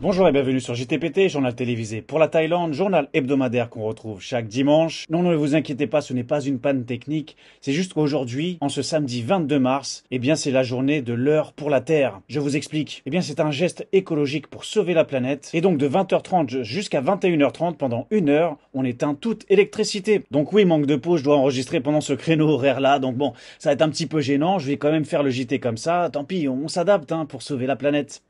Bonjour et bienvenue sur JTPT, journal télévisé pour la Thaïlande, journal hebdomadaire qu'on retrouve chaque dimanche. Non, ne vous inquiétez pas, ce n'est pas une panne technique, c'est juste qu'aujourd'hui, en ce samedi 22 mars, eh bien c'est la journée de l'heure pour la Terre. Je vous explique. Eh bien c'est un geste écologique pour sauver la planète. Et donc de 20h30 jusqu'à 21h30, pendant une heure, on éteint toute électricité. Donc oui, manque de peau, je dois enregistrer pendant ce créneau horaire-là, donc bon, ça va être un petit peu gênant, je vais quand même faire le JT comme ça, tant pis, on s'adapte pour sauver la planète.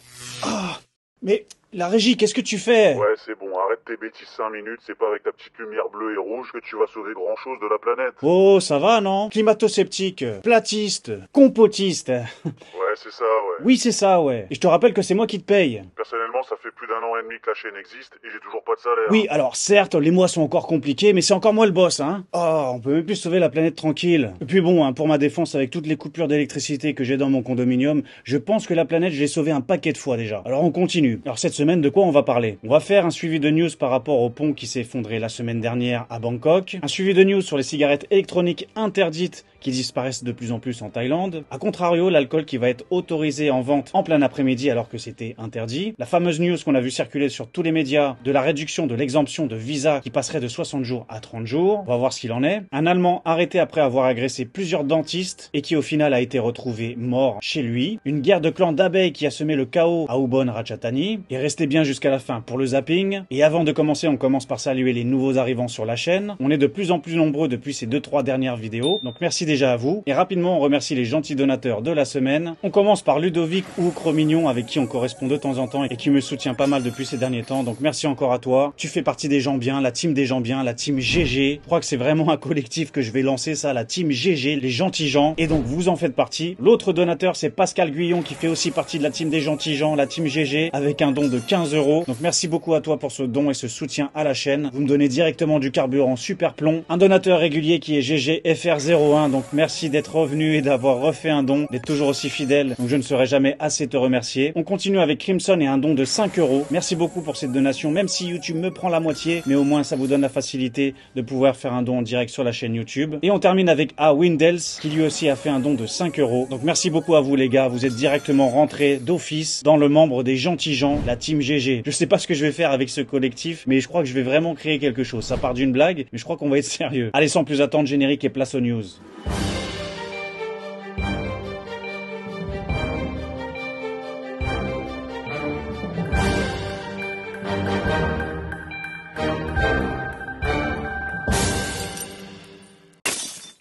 Ah, mais la régie, qu'est-ce que tu fais? Ouais, c'est bon, arrête tes bêtises 5 minutes, c'est pas avec ta petite lumière bleue et rouge que tu vas sauver grand chose de la planète. Oh, ça va, non? Climato-sceptique, platiste, compotiste. Ouais, c'est ça, ouais. Oui, c'est ça, ouais. Et je te rappelle que c'est moi qui te paye. Personnellement, ça fait plus d'un an et demi que la chaîne existe et j'ai toujours pas de salaire. Oui, alors certes, les mois sont encore compliqués, mais c'est encore moi le boss, hein. Oh, on peut même plus sauver la planète tranquille. Et puis bon, pour ma défense, avec toutes les coupures d'électricité que j'ai dans mon condominium, je pense que la planète, je l'ai sauvée un paquet de fois déjà. Alors on continue. Alors cette semaine, de quoi on va parler? On va faire un suivi de news par rapport au pont qui s'est effondré la semaine dernière à Bangkok, un suivi de news sur les cigarettes électroniques interdites qui disparaissent de plus en plus en Thaïlande, a contrario, l'alcool qui va être autorisé en vente en plein après-midi alors que c'était interdit, la fameuse news qu'on a vu circuler sur tous les médias de la réduction de l'exemption de visa qui passerait de 60 jours à 30 jours, on va voir ce qu'il en est, un Allemand arrêté après avoir agressé plusieurs dentistes et qui au final a été retrouvé mort chez lui, une guerre de clans d'abeilles qui a semé le chaos à Ubon Ratchathani, et restez bien jusqu'à la fin pour le zapping, et avant de commencer, on commence par saluer les nouveaux arrivants sur la chaîne, on est de plus en plus nombreux depuis ces 2-3 dernières vidéos, donc merci déjà à vous, et rapidement on remercie les gentils donateurs de la semaine. On commence par Ludovic ou Cromignon avec qui on correspond de temps en temps et qui me soutient pas mal depuis ces derniers temps, donc merci encore à toi. Tu fais partie des gens bien, la team des gens bien, la team GG. Je crois que c'est vraiment un collectif que je vais lancer ça, la team GG, les gentils gens, et donc vous en faites partie. L'autre donateur c'est Pascal Guyon qui fait aussi partie de la team des gentils gens, la team GG, avec un don de 15 €. Donc merci beaucoup à toi pour ce don et ce soutien à la chaîne. Vous me donnez directement du carburant super plomb. Un donateur régulier qui est GGFR01, donc merci d'être revenu et d'avoir refait un don, d'être toujours aussi fidèle, donc je ne saurais jamais assez te remercier. On continue avec Crimson et un don de 5 €. Merci beaucoup pour cette donation, même si YouTube me prend la moitié, mais au moins ça vous donne la facilité de pouvoir faire un don en direct sur la chaîne YouTube. Et on termine avec A. Windels, qui lui aussi a fait un don de 5 €. Donc merci beaucoup à vous les gars, vous êtes directement rentrés d'office dans le membre des gentils gens, la team GG. Je sais pas ce que je vais faire avec ce collectif, mais je crois que je vais vraiment créer quelque chose. Ça part d'une blague, mais je crois qu'on va être sérieux. Allez, sans plus attendre, générique et place aux news.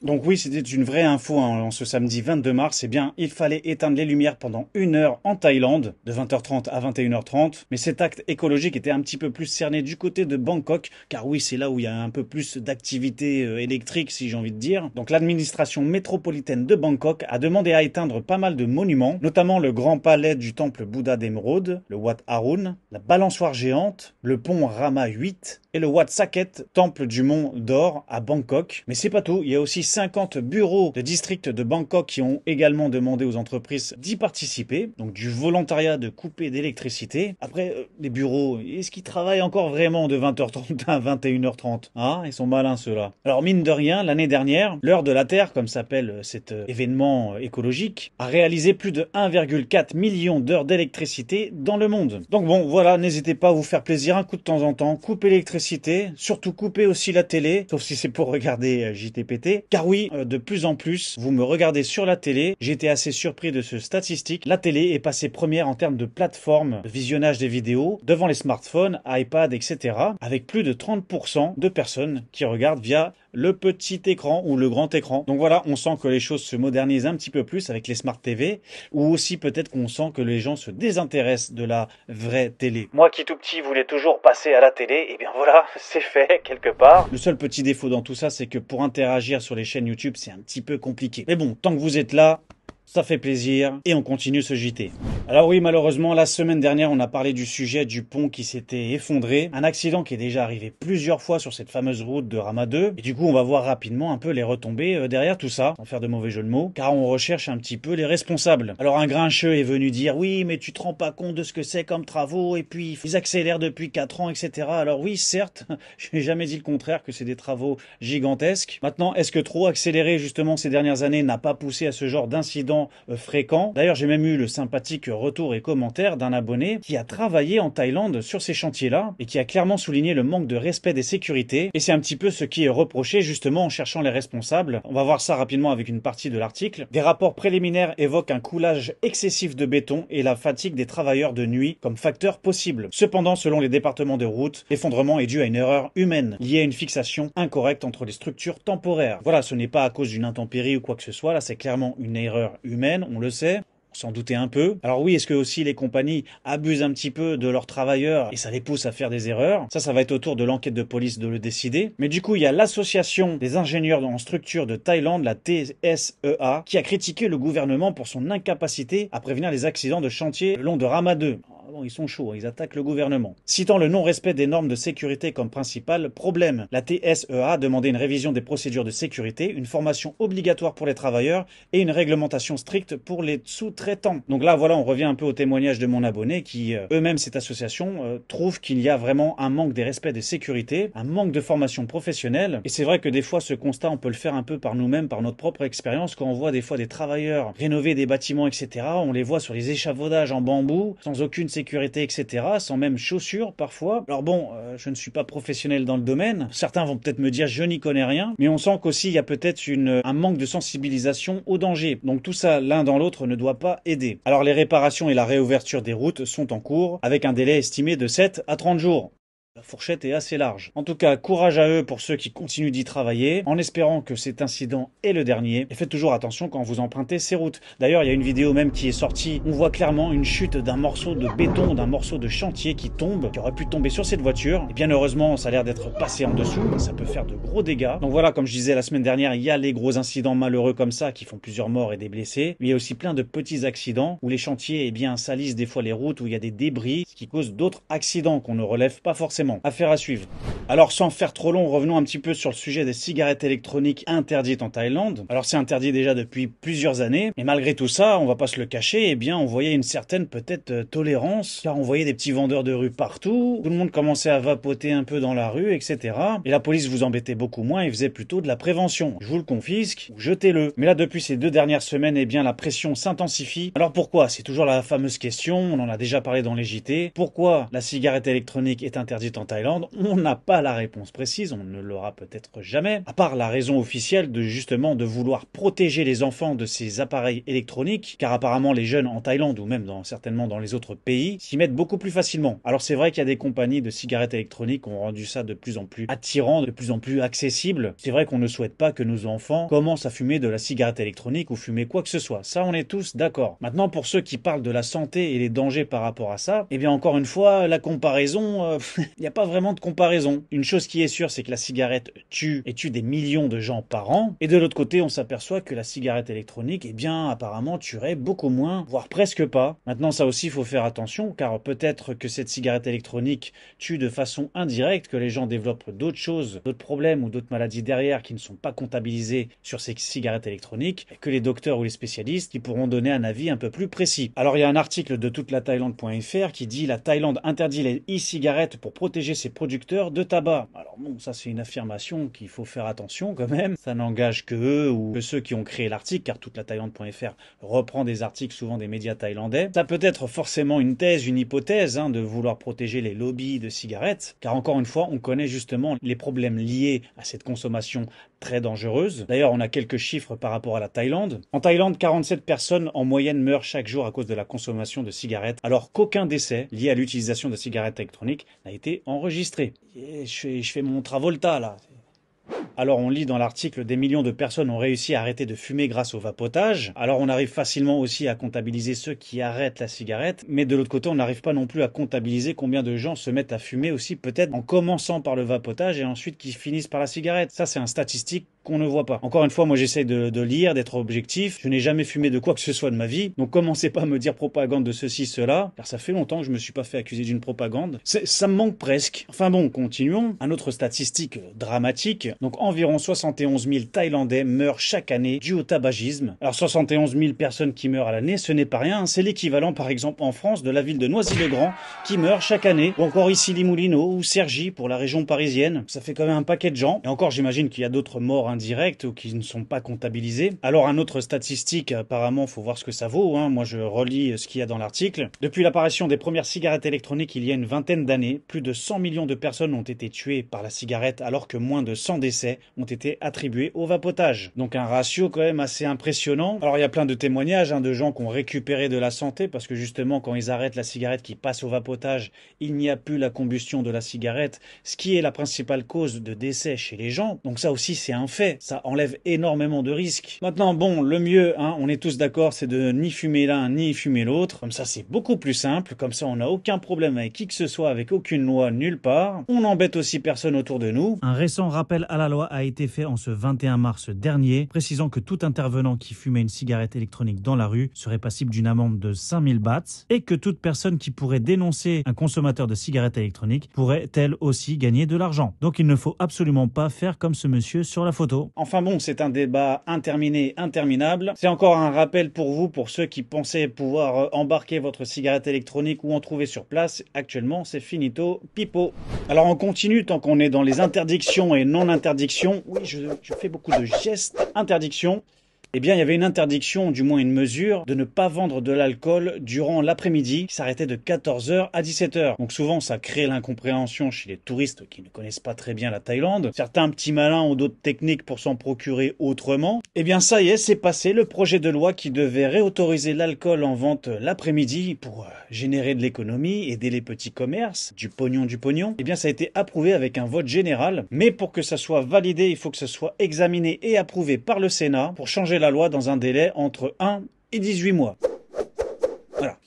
Donc oui, c'était une vraie info en ce samedi 22 mars. Eh bien, il fallait éteindre les lumières pendant une heure en Thaïlande, de 20h30 à 21h30. Mais cet acte écologique était un petit peu plus cerné du côté de Bangkok, car oui, c'est là où il y a un peu plus d'activité électrique, si j'ai envie de dire. Donc l'administration métropolitaine de Bangkok a demandé à éteindre pas mal de monuments, notamment le grand palais du temple Bouddha d'Émeraude, le Wat Arun, la balançoire géante, le pont Rama 8 et le Wat Saket, temple du mont d'or à Bangkok. Mais c'est pas tout, il y a aussi 50 bureaux de district de Bangkok qui ont également demandé aux entreprises d'y participer, donc du volontariat de couper d'électricité. Après, les bureaux, est-ce qu'ils travaillent encore vraiment de 20h30 à 21h30? Hein, ils sont malins ceux-là. Alors mine de rien, l'année dernière, l'heure de la Terre, comme s'appelle cet événement écologique, a réalisé plus de 1,4 million d'heures d'électricité dans le monde. Donc bon, voilà, n'hésitez pas à vous faire plaisir un coup de temps en temps, couper l'électricité, surtout couper aussi la télé, sauf si c'est pour regarder JTPT, car oui, de plus en plus, vous me regardez sur la télé, j'étais assez surpris de ce statistique, la télé est passée première en termes de plateforme de visionnage des vidéos, devant les smartphones, iPad, etc., avec plus de 30% de personnes qui regardent via le petit écran ou le grand écran. Donc voilà, on sent que les choses se modernisent un petit peu plus avec les Smart TV, ou aussi peut-être qu'on sent que les gens se désintéressent de la vraie télé. Moi qui tout petit voulais toujours passer à la télé, et bien voilà, c'est fait quelque part. Le seul petit défaut dans tout ça, c'est que pour interagir sur les chaînes YouTube, c'est un petit peu compliqué. Mais bon, tant que vous êtes là, ça fait plaisir et on continue ce JT. Alors oui, malheureusement, la semaine dernière, on a parlé du sujet du pont qui s'était effondré. Un accident qui est déjà arrivé plusieurs fois sur cette fameuse route de Rama 2. Et du coup, on va voir rapidement un peu les retombées derrière tout ça, sans faire de mauvais jeu de mots, car on recherche un petit peu les responsables. Alors un grincheux est venu dire, oui, mais tu te rends pas compte de ce que c'est comme travaux, et puis ils accélèrent depuis 4 ans, etc. Alors oui, certes, je n'ai jamais dit le contraire, que c'est des travaux gigantesques. Maintenant, est-ce que trop accélérer justement ces dernières années n'a pas poussé à ce genre d'incident incidents fréquents. D'ailleurs, j'ai même eu le sympathique retour et commentaire d'un abonné qui a travaillé en Thaïlande sur ces chantiers-là et qui a clairement souligné le manque de respect des sécurités. Et c'est un petit peu ce qui est reproché justement en cherchant les responsables. On va voir ça rapidement avec une partie de l'article. Des rapports préliminaires évoquent un coulage excessif de béton et la fatigue des travailleurs de nuit comme facteur possible. Cependant, selon les départements de route, l'effondrement est dû à une erreur humaine, liée à une fixation incorrecte entre les structures temporaires. Voilà, ce n'est pas à cause d'une intempérie ou quoi que ce soit, là c'est clairement une erreur humaine, on le sait. S'en douter un peu. Alors oui, est-ce que aussi les compagnies abusent un petit peu de leurs travailleurs et ça les pousse à faire des erreurs? Ça va être autour de l'enquête de police de le décider. Mais du coup, il y a l'association des ingénieurs en structure de Thaïlande, la TSEA, qui a critiqué le gouvernement pour son incapacité à prévenir les accidents de chantier le long de Rama 2. Bon, ils sont chauds, ils attaquent le gouvernement. Citant le non-respect des normes de sécurité comme principal problème, la TSEA a demandé une révision des procédures de sécurité, une formation obligatoire pour les travailleurs et une réglementation stricte pour les sous-traitants. Donc là, voilà, on revient un peu au témoignage de mon abonné qui, eux-mêmes, cette association, trouve qu'il y a vraiment un manque des respects des sécurités, un manque de formation professionnelle. Et c'est vrai que des fois, ce constat, on peut le faire un peu par nous-mêmes, par notre propre expérience, quand on voit des fois des travailleurs rénover des bâtiments, etc. On les voit sur les échafaudages en bambou, sans aucune sécurité, etc., sans même chaussures parfois. Alors bon, je ne suis pas professionnel dans le domaine. Certains vont peut-être me dire je n'y connais rien, mais on sent qu'aussi il y a peut-être un manque de sensibilisation au danger. Donc tout ça, l'un dans l'autre, ne doit pas aider. Alors les réparations et la réouverture des routes sont en cours, avec un délai estimé de 7 à 30 jours. La fourchette est assez large. En tout cas, courage à eux pour ceux qui continuent d'y travailler, en espérant que cet incident est le dernier. Et faites toujours attention quand vous empruntez ces routes. D'ailleurs, il y a une vidéo même qui est sortie. On voit clairement une chute d'un morceau de béton, d'un morceau de chantier qui tombe, qui aurait pi tomber sur cette voiture. Et bien heureusement, ça a l'air d'être passé en dessous, mais ça peut faire de gros dégâts. Donc voilà, comme je disais la semaine dernière, il y a les gros incidents malheureux comme ça qui font plusieurs morts et des blessés. Mais il y a aussi plein de petits accidents où les chantiers, salissent des fois les routes, où il y a des débris, ce qui cause d'autres accidents qu'on ne relève pas forcément. Affaire à suivre. Alors sans faire trop long, revenons un petit peu sur le sujet des cigarettes électroniques interdites en Thaïlande. Alors c'est interdit déjà depuis plusieurs années, mais malgré tout ça, on va pas se le cacher, on voyait une certaine peut-être tolérance, car on voyait des petits vendeurs de rue partout, tout le monde commençait à vapoter un peu dans la rue, etc. Et la police vous embêtait beaucoup moins et faisait plutôt de la prévention. Je vous le confisque, ou jetez-le. Mais là depuis ces 2 dernières semaines, la pression s'intensifie. Alors pourquoi? C'est toujours la fameuse question, on en a déjà parlé dans les JT. Pourquoi la cigarette électronique est interdite en Thaïlande? On n'a pas la réponse précise, on ne l'aura peut-être jamais, à part la raison officielle de vouloir protéger les enfants de ces appareils électroniques, car apparemment les jeunes en Thaïlande, ou même certainement dans les autres pays, s'y mettent beaucoup plus facilement. Alors c'est vrai qu'il y a des compagnies de cigarettes électroniques qui ont rendu ça de plus en plus attirant, de plus en plus accessible. C'est vrai qu'on ne souhaite pas que nos enfants commencent à fumer de la cigarette électronique ou fumer quoi que ce soit. Ça, on est tous d'accord. Maintenant, pour ceux qui parlent de la santé et les dangers par rapport à ça, encore une fois, la comparaison, il n'y a pas vraiment de comparaison. Une chose qui est sûre, c'est que la cigarette tue des millions de gens par an. Et de l'autre côté, on s'aperçoit que la cigarette électronique, apparemment tuerait beaucoup moins, voire presque pas. Maintenant, ça aussi, il faut faire attention, car peut-être que cette cigarette électronique tue de façon indirecte, que les gens développent d'autres choses, d'autres problèmes ou d'autres maladies derrière qui ne sont pas comptabilisées sur ces cigarettes électroniques, et que les docteurs ou les spécialistes qui pourront donner un avis un peu plus précis. Alors, il y a un article de toutelathaïlande.fr qui dit « La Thaïlande interdit les e-cigarettes pour protéger ses producteurs de tabac ». Alors bon, ça c'est une affirmation qu'il faut faire attention quand même. Ça n'engage que eux ou que ceux qui ont créé l'article, car toutelathaïlande.fr reprend des articles souvent des médias thaïlandais. Ça peut être forcément une thèse, une hypothèse de vouloir protéger les lobbies de cigarettes, car encore une fois, on connaît justement les problèmes liés à cette consommation très dangereuse. D'ailleurs, on a quelques chiffres par rapport à la Thaïlande. En Thaïlande, 47 personnes en moyenne meurent chaque jour à cause de la consommation de cigarettes, alors qu'aucun décès lié à l'utilisation de cigarettes électroniques n'a été enregistré. Et je fais mon Travolta là. Alors on lit dans l'article des millions de personnes ont réussi à arrêter de fumer grâce au vapotage. Alors on arrive facilement aussi à comptabiliser ceux qui arrêtent la cigarette, mais de l'autre côté on n'arrive pas non plus à comptabiliser combien de gens se mettent à fumer aussi, peut-être en commençant par le vapotage et ensuite qui finissent par la cigarette. Ça c'est un statistique qu'on ne voit pas. Encore une fois, moi j'essaie de lire, d'être objectif. Je n'ai jamais fumé de quoi que ce soit de ma vie, donc commencez pas à me dire propagande de ceci, cela, car ça fait longtemps que je me suis pas fait accuser d'une propagande. Ça me manque presque. Enfin bon, continuons. Un autre statistique dramatique. Donc environ 71 000 Thaïlandais meurent chaque année dû au tabagisme. Alors 71 000 personnes qui meurent à l'année, ce n'est pas rien. C'est l'équivalent par exemple en France de la ville de Noisy-le-Grand qui meurt chaque année. Ou encore ici Limoulino ou Cergy pour la région parisienne. Ça fait quand même un paquet de gens. Et encore j'imagine qu'il y a d'autres morts indirects ou qui ne sont pas comptabilisés. Alors un autre statistique, apparemment, faut voir ce que ça vaut, hein. Moi je relis ce qu'il y a dans l'article. Depuis l'apparition des premières cigarettes électroniques il y a une vingtaine d'années, plus de 100 millions de personnes ont été tuées par la cigarette alors que moins de 100 décès ont été attribués au vapotage. Donc un ratio quand même assez impressionnant. Alors il y a plein de témoignages hein, de gens qui ont récupéré de la santé parce que justement quand ils arrêtent la cigarette qui passe au vapotage, il n'y a plus la combustion de la cigarette, ce qui est la principale cause de décès chez les gens. Donc ça aussi c'est un fait, ça enlève énormément de risques. Maintenant bon, le mieux, hein, on est tous d'accord, c'est de ni fumer l'un ni fumer l'autre. Comme ça c'est beaucoup plus simple, comme ça on n'a aucun problème avec qui que ce soit, avec aucune loi nulle part. On n'embête aussi personne autour de nous. Un récent rappel à la loi a été fait en ce 21 mars dernier, précisant que tout intervenant qui fumait une cigarette électronique dans la rue serait passible d'une amende de 5000 bahts et que toute personne qui pourrait dénoncer un consommateur de cigarettes électroniques pourrait elle aussi gagner de l'argent. Donc il ne faut absolument pas faire comme ce monsieur sur la photo. Enfin bon, c'est un débat interminé, interminable. C'est encore un rappel pour vous, pour ceux qui pensaient pouvoir embarquer votre cigarette électronique ou en trouver sur place. Actuellement, c'est finito, pipo. Alors on continue tant qu'on est dans les interdictions et non-interdictions. Oui, je fais beaucoup de gestes. Interdiction. Eh bien, il y avait une interdiction, du moins une mesure, de ne pas vendre de l'alcool durant l'après-midi, qui s'arrêtait de 14h à 17h. Donc souvent, ça crée l'incompréhension chez les touristes qui ne connaissent pas très bien la Thaïlande. Certains petits malins ont d'autres techniques pour s'en procurer autrement. Eh bien, ça y est, c'est passé, le projet de loi qui devait réautoriser l'alcool en vente l'après-midi pour générer de l'économie, aider les petits commerces, du pognon. Eh bien, ça a été approuvé avec un vote général. Mais pour que ça soit validé, il faut que ça soit examiné et approuvé par le Sénat pour changer la loi dans un délai entre 1 et 18 mois. Voilà.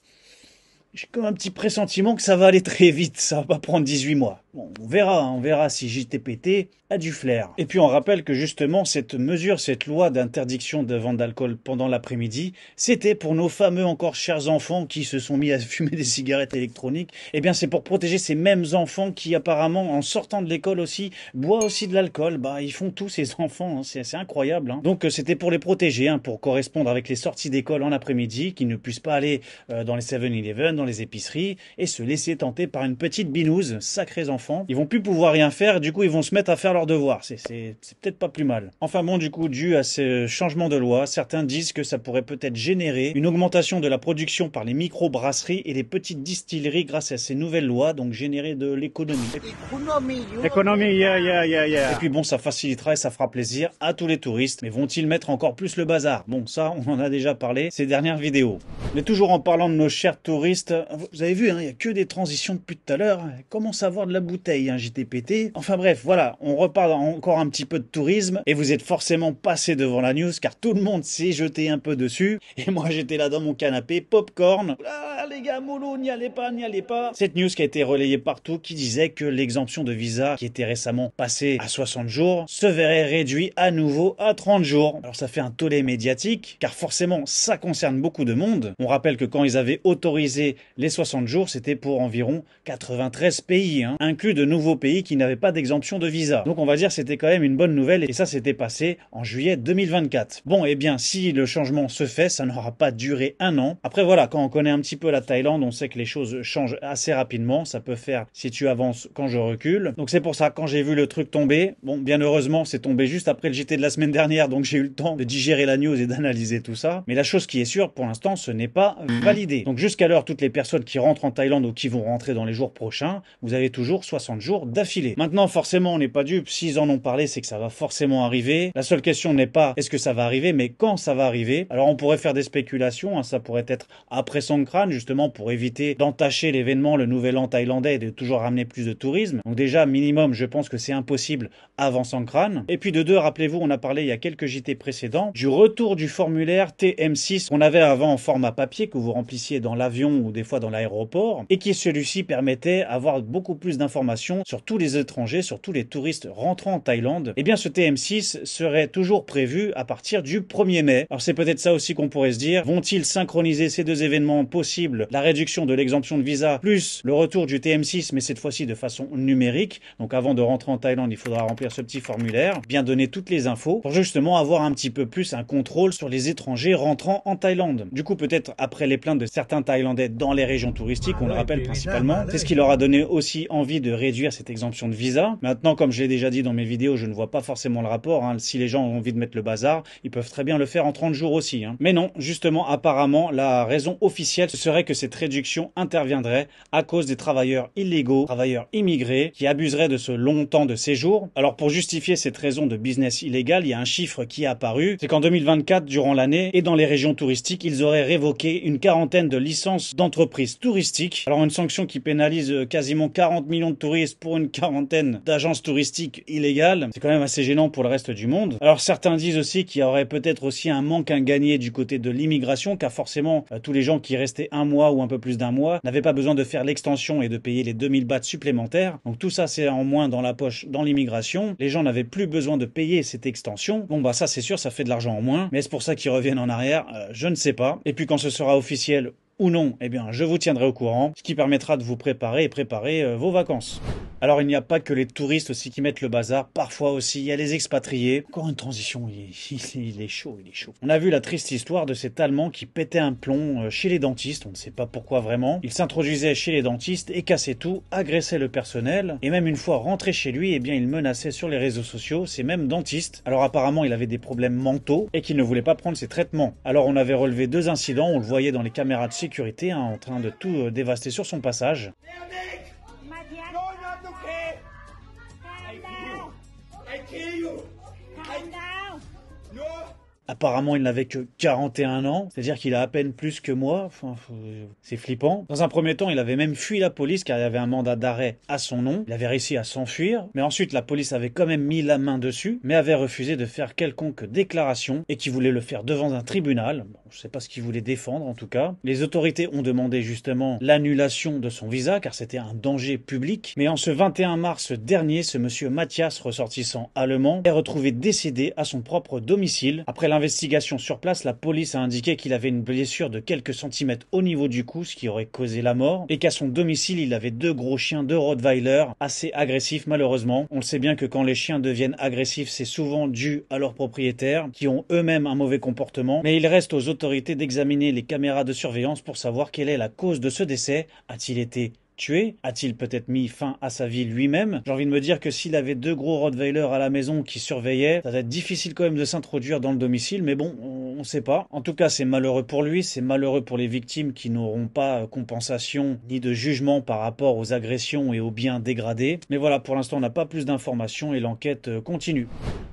J'ai comme un petit pressentiment que ça va aller très vite, ça va pas prendre 18 mois. Bon, on verra si JTPT a du flair. Et puis on rappelle que justement cette mesure, cette loi d'interdiction de vente d'alcool pendant l'après-midi, c'était pour nos fameux encore chers enfants qui se sont mis à fumer des cigarettes électroniques. Eh bien c'est pour protéger ces mêmes enfants qui apparemment en sortant de l'école aussi, boivent aussi de l'alcool. Bah ils font tous ces enfants, hein. C'est incroyable. Hein. Donc c'était pour les protéger, hein, pour correspondre avec les sorties d'école en après-midi, qu'ils ne puissent pas aller dans les 7-Eleven, dans les épiceries, et se laisser tenter par une petite binouse, sacrés enfants. Ils vont plus pouvoir rien faire, du coup ils vont se mettre à faire leurs devoirs. C'est peut-être pas plus mal. Enfin bon, du coup, dû à ce changement de loi, certains disent que ça pourrait peut-être générer une augmentation de la production par les micro-brasseries et les petites distilleries grâce à ces nouvelles lois, donc générer de l'économie. Économie, yeah. Et puis bon, ça facilitera et ça fera plaisir à tous les touristes. Mais vont-ils mettre encore plus le bazar? Bon, ça, on en a déjà parlé ces dernières vidéos. Mais toujours en parlant de nos chers touristes, vous avez vu, hein, il n'y a que des transitions depuis tout à l'heure. Comment savoir de la bouteille, hein, JTPT. Enfin bref, voilà, on repart encore un petit peu de tourisme et vous êtes forcément passé devant la news car tout le monde s'est jeté un peu dessus et moi j'étais là dans mon canapé, popcorn. Ah les gars, mollo, n'y allez pas. Cette news qui a été relayée partout qui disait que l'exemption de visa qui était récemment passée à 60 jours se verrait réduit à nouveau à 30 jours. Alors ça fait un tollé médiatique car forcément ça concerne beaucoup de monde. On rappelle que quand ils avaient autorisé les 60 jours, c'était pour environ 93 pays, hein, inclus de nouveaux pays qui n'avaient pas d'exemption de visa. Donc on va dire c'était quand même une bonne nouvelle et ça s'était passé en juillet 2024. Bon, eh bien si le changement se fait, ça n'aura pas duré un an. Après voilà, quand on connaît un petit peu la Thaïlande, on sait que les choses changent assez rapidement. Ça peut faire si tu avances quand je recule. Donc c'est pour ça, quand j'ai vu le truc tomber, bon, bien heureusement, c'est tombé juste après le JT de la semaine dernière, donc j'ai eu le temps de digérer la news et d'analyser tout ça. Mais la chose qui est sûre, pour l'instant, ce n'est pas validé. Donc jusqu'à l'heure, toutes les personnes qui rentrent en Thaïlande ou qui vont rentrer dans les jours prochains, vous avez toujours 60 jours d'affilée. Maintenant, forcément, on n'est pas dupe. S'ils en ont parlé, c'est que ça va forcément arriver. La seule question n'est pas est-ce que ça va arriver, mais quand ça va arriver. Alors, on pourrait faire des spéculations. Hein, ça pourrait être après Songkran, justement, pour éviter d'entacher l'événement, le nouvel an thaïlandais, et de toujours ramener plus de tourisme. Donc déjà, minimum, je pense que c'est impossible avant Songkran. Et puis de deux, rappelez-vous, on a parlé il y a quelques JT précédents du retour du formulaire TM6 qu'on avait avant en format papier, que vous remplissiez dans l'avion ou des fois dans l'aéroport, et qui celui-ci permettait d'avoir beaucoup plus d'informations sur tous les étrangers, sur tous les touristes rentrant en Thaïlande. Eh bien, ce TM6 serait toujours prévu à partir du 1er mai. Alors c'est peut-être ça aussi qu'on pourrait se dire. Vont-ils synchroniser ces deux événements possibles, la réduction de l'exemption de visa, plus le retour du TM6, mais cette fois-ci de façon numérique. Donc avant de rentrer en Thaïlande, il faudra remplir ce petit formulaire, bien donner toutes les infos, pour justement avoir un petit peu plus un contrôle sur les étrangers rentrant en Thaïlande. Du coup, peut-être après les plaintes de certains Thaïlandais dans les régions touristiques, on le rappelle principalement. C'est ce qui leur a donné aussi envie de réduire cette exemption de visa. Maintenant, comme je l'ai déjà dit dans mes vidéos, je ne vois pas forcément le rapport. Si les gens ont envie de mettre le bazar, ils peuvent très bien le faire en 30 jours aussi. Mais non, justement, apparemment, la raison officielle, ce serait que cette réduction interviendrait à cause des travailleurs illégaux, travailleurs immigrés, qui abuseraient de ce long temps de séjour. Alors pour justifier cette raison de business illégal, il y a un chiffre qui est apparu, c'est qu'en 2024, durant l'année, et dans les régions touristiques, ils auraient révoqué une quarantaine de licences d'entreprises touristiques. Alors une sanction qui pénalise quasiment 40 millions de touristes pour une quarantaine d'agences touristiques illégales, c'est quand même assez gênant pour le reste du monde. Alors certains disent aussi qu'il y aurait peut-être aussi un manque à gagner du côté de l'immigration, car forcément tous les gens qui restaient un mois ou un peu plus d'un mois n'avaient pas besoin de faire l'extension et de payer les 2000 bahts supplémentaires. Donc tout ça c'est en moins dans la poche dans l'immigration. Les gens n'avaient plus besoin de payer cette extension. Bon bah ça c'est sûr, ça fait de l'argent en moins. Mais est-ce pour ça qu'ils reviennent en arrière? Je ne sais pas. Et puis quand ce sera officiel ou non, eh bien je vous tiendrai au courant, ce qui permettra de vous préparer et préparer vos vacances. Alors il n'y a pas que les touristes aussi qui mettent le bazar, parfois aussi il y a les expatriés. Encore une transition, il est chaud, il est chaud. On a vu la triste histoire de cet Allemand qui pétait un plomb chez les dentistes, on ne sait pas pourquoi vraiment. Il s'introduisait chez les dentistes et cassait tout, agressait le personnel, et même une fois rentré chez lui, eh bien il menaçait sur les réseaux sociaux ces mêmes dentistes. Alors apparemment il avait des problèmes mentaux et qu'il ne voulait pas prendre ses traitements. Alors on avait relevé 2 incidents, on le voyait dans les caméras de sécurité en train de tout dévaster sur son passage. Apparemment, il n'avait que 41 ans, c'est-à-dire qu'il a à peine plus que moi. Enfin, c'est flippant. Dans un premier temps, il avait même fui la police car il y avait un mandat d'arrêt à son nom. Il avait réussi à s'enfuir, mais ensuite la police avait quand même mis la main dessus, mais avait refusé de faire quelconque déclaration et qui voulait le faire devant un tribunal. Bon, je sais pas ce qu'il voulait défendre en tout cas. Les autorités ont demandé justement l'annulation de son visa car c'était un danger public. Mais en ce 21 mars dernier, ce monsieur Mathias, ressortissant allemand, est retrouvé décédé à son propre domicile. Après l'investigation sur place, la police a indiqué qu'il avait une blessure de quelques centimètres au niveau du cou, ce qui aurait causé la mort, et qu'à son domicile, il avait 2 gros chiens de Rottweiler, assez agressifs malheureusement. On le sait bien que quand les chiens deviennent agressifs, c'est souvent dû à leurs propriétaires, qui ont eux-mêmes un mauvais comportement, mais il reste aux autorités d'examiner les caméras de surveillance pour savoir quelle est la cause de ce décès. A-t-il été tué? A-t-il peut-être mis fin à sa vie lui-même? J'ai envie de me dire que s'il avait 2 gros Rottweiler à la maison qui surveillaient, ça va être difficile quand même de s'introduire dans le domicile, mais bon, on sait pas. En tout cas, c'est malheureux pour lui, c'est malheureux pour les victimes qui n'auront pas compensation ni de jugement par rapport aux agressions et aux biens dégradés. Mais voilà, pour l'instant, on n'a pas plus d'informations et l'enquête continue.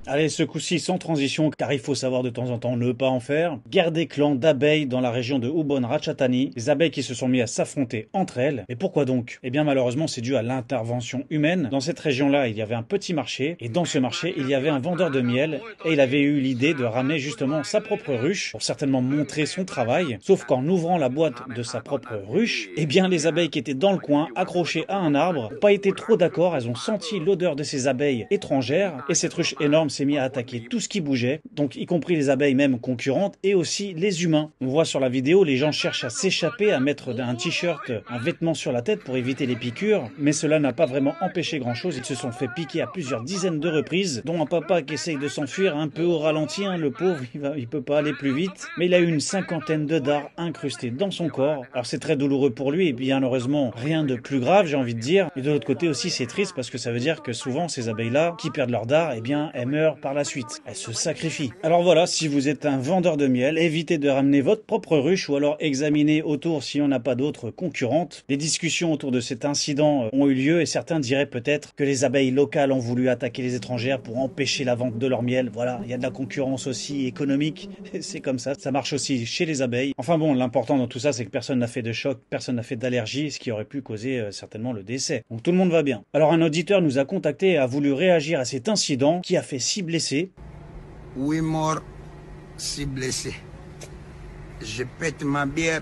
Allez, ce coup-ci sans transition, car il faut savoir de temps en temps ne pas en faire. Guerre des clans d'abeilles dans la région de Ubon Ratchathani. Les abeilles qui se sont mis à s'affronter entre elles. Et pourquoi donc? Eh bien malheureusement c'est dû à l'intervention humaine. Dans cette région-là, il y avait un petit marché, et dans ce marché, il y avait un vendeur de miel, et il avait eu l'idée de ramener justement sa propre ruche, pour certainement montrer son travail. Sauf qu'en ouvrant la boîte de sa propre ruche, eh bien les abeilles qui étaient dans le coin, accrochées à un arbre, n'ont pas été trop d'accord, elles ont senti l'odeur de ces abeilles étrangères, et cette ruche énorme s'est mise à attaquer tout ce qui bougeait, donc y compris les abeilles même concurrentes, et aussi les humains. On voit sur la vidéo, les gens cherchent à s'échapper, à mettre un t-shirt, un vêtement sur la tête pour éviter les piqûres, mais cela n'a pas vraiment empêché grand-chose. Ils se sont fait piquer à plusieurs dizaines de reprises, dont un papa qui essaye de s'enfuir un peu au ralenti, le pauvre, il peut pas aller plus vite, mais il a eu une 50aine de dards incrustés dans son corps. Alors c'est très douloureux pour lui, et bien heureusement, rien de plus grave, j'ai envie de dire. Et de l'autre côté aussi, c'est triste parce que ça veut dire que souvent, ces abeilles-là, qui perdent leurs dards, eh bien, elles meurent par la suite. Elles se sacrifient. Alors voilà, si vous êtes un vendeur de miel, évitez de ramener votre propre ruche ou alors examinez autour si on n'a pas d'autres concurrentes. Les discussions autour de cet incident ont eu lieu et certains diraient peut-être que les abeilles locales ont voulu attaquer les étrangères pour empêcher la vente de leur miel. Voilà, il y a de la concurrence aussi économique, c'est comme ça marche aussi chez les abeilles. Enfin bon, l'important dans tout ça, c'est que personne n'a fait de choc, personne n'a fait d'allergie, ce qui aurait pu causer certainement le décès. Donc tout le monde va bien. Alors un auditeur nous a contacté et a voulu réagir à cet incident qui a fait 6 blessés. 8 morts, 6 blessés. Je pète ma bière.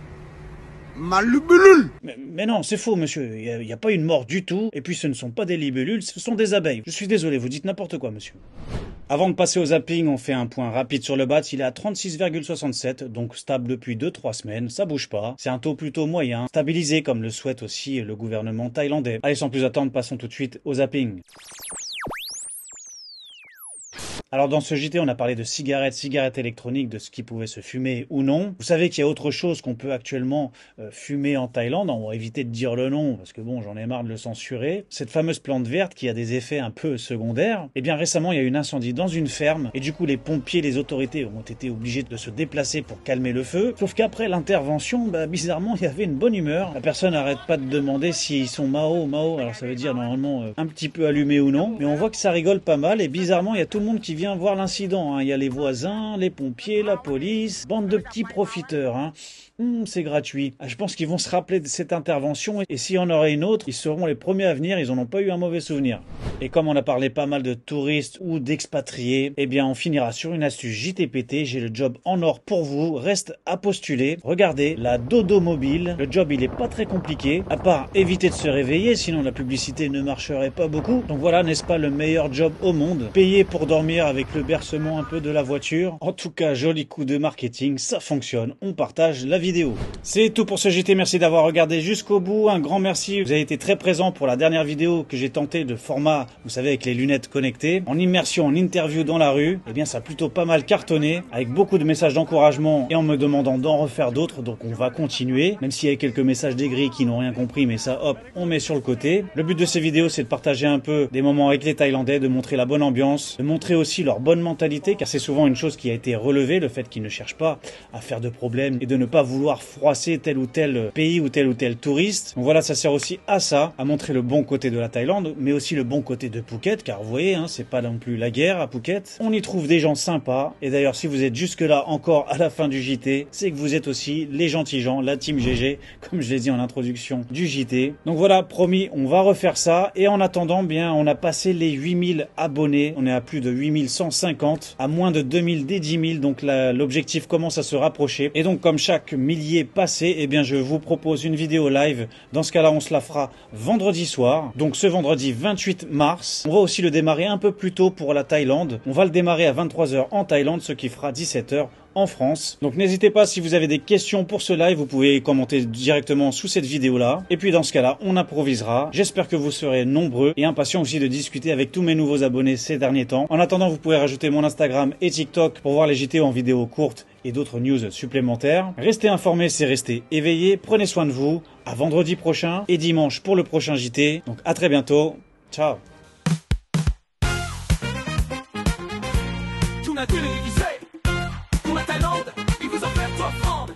Ma libellule! Mais non, c'est faux, monsieur. Il n'y a pas une mort du tout. Et puis, ce ne sont pas des libellules, ce sont des abeilles. Je suis désolé, vous dites n'importe quoi, monsieur. Avant de passer au zapping, on fait un point rapide sur le BATS. Il est à 36,67, donc stable depuis 2-3 semaines. Ça bouge pas. C'est un taux plutôt moyen, stabilisé comme le souhaite aussi le gouvernement thaïlandais. Allez, sans plus attendre, passons tout de suite au zapping. Alors dans ce JT, on a parlé de cigarettes électroniques, de ce qui pouvait se fumer ou non. Vous savez qu'il y a autre chose qu'on peut actuellement fumer en Thaïlande. On va éviter de dire le nom parce que bon, j'en ai marre de le censurer. Cette fameuse plante verte qui a des effets un peu secondaires. Eh bien récemment, il y a eu un incendie dans une ferme et du coup les pompiers, les autorités ont été obligés de se déplacer pour calmer le feu. Sauf qu'après l'intervention, bizarrement, il y avait une bonne humeur. La personne n'arrête pas de demander s'ils sont Mao. Alors ça veut dire normalement un petit peu allumé ou non. Mais on voit que ça rigole pas mal et bizarrement, il y a tout le monde qui vient voir l'incident. Il y a les voisins, les pompiers, la police, bande de petits profiteurs. C'est gratuit. Je pense qu'ils vont se rappeler de cette intervention et s'il y en aurait une autre, ils seront les premiers à venir, ils n'en ont pas eu un mauvais souvenir. Et comme on a parlé pas mal de touristes ou d'expatriés, eh bien on finira sur une astuce JTPT, j'ai le job en or pour vous, reste à postuler. Regardez, la dodo mobile, le job il est pas très compliqué, à part éviter de se réveiller, sinon la publicité ne marcherait pas beaucoup. Donc voilà, n'est-ce pas le meilleur job au monde? Payer pour dormir avec le bercement un peu de la voiture. En tout cas, joli coup de marketing, ça fonctionne, on partage la vidéo. C'est tout pour ce JT, merci d'avoir regardé jusqu'au bout, un grand merci, vous avez été très présent pour la dernière vidéo que j'ai tenté de format, vous savez, avec les lunettes connectées, en immersion, en interview dans la rue. Eh bien ça a plutôt pas mal cartonné, avec beaucoup de messages d'encouragement et en me demandant d'en refaire d'autres, donc on va continuer, même s'il y a quelques messages d'aigris qui n'ont rien compris, mais ça hop, on met sur le côté. Le but de ces vidéos c'est de partager un peu des moments avec les Thaïlandais, de montrer la bonne ambiance, de montrer aussi leur bonne mentalité, car c'est souvent une chose qui a été relevée, le fait qu'ils ne cherchent pas à faire de problèmes et de ne pas vouloir froisser tel ou tel pays ou tel touriste. Donc voilà, ça sert aussi à ça, à montrer le bon côté de la Thaïlande, mais aussi le bon côté de Phuket, car vous voyez, c'est pas non plus la guerre à Phuket. On y trouve des gens sympas, et d'ailleurs si vous êtes jusque là encore à la fin du JT, c'est que vous êtes aussi les gentils gens, la team GG, comme je l'ai dit en introduction du JT. Donc voilà, promis, on va refaire ça, et en attendant, bien, on a passé les 8000 abonnés, on est à plus de 8150, à moins de 2000 des 10 000, donc l'objectif commence à se rapprocher, et donc comme chaque millier passé, eh bien je vous propose une vidéo live. Dans ce cas-là, on se la fera vendredi soir. Donc ce vendredi 28 mars. On va aussi le démarrer un peu plus tôt pour la Thaïlande. On va le démarrer à 23 h en Thaïlande, ce qui fera 17 h en France. Donc n'hésitez pas, si vous avez des questions pour ce live, vous pouvez commenter directement sous cette vidéo-là. Et puis dans ce cas-là, on improvisera. J'espère que vous serez nombreux et impatients aussi de discuter avec tous mes nouveaux abonnés ces derniers temps. En attendant, vous pouvez rajouter mon Instagram et TikTok pour voir les JT en vidéo courte et d'autres news supplémentaires. Restez informés, c'est rester éveillé. Prenez soin de vous. À vendredi prochain et dimanche pour le prochain JT. Donc à très bientôt. Ciao. Pour la Thaïlande, il vous offre offrande.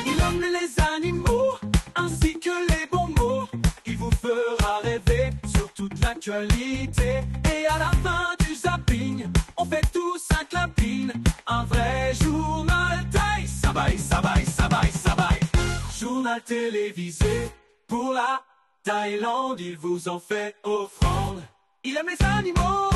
Il aime les animaux ainsi que les bons mots. Il vous fera rêver sur toute l'actualité. Et à la fin du zapping, on fait tous un clapping. Un vrai journal Thaï, sabai, sabai, sabai, sabai. Journal télévisé pour la Thaïlande, il vous en fait offrande. Il aime les animaux.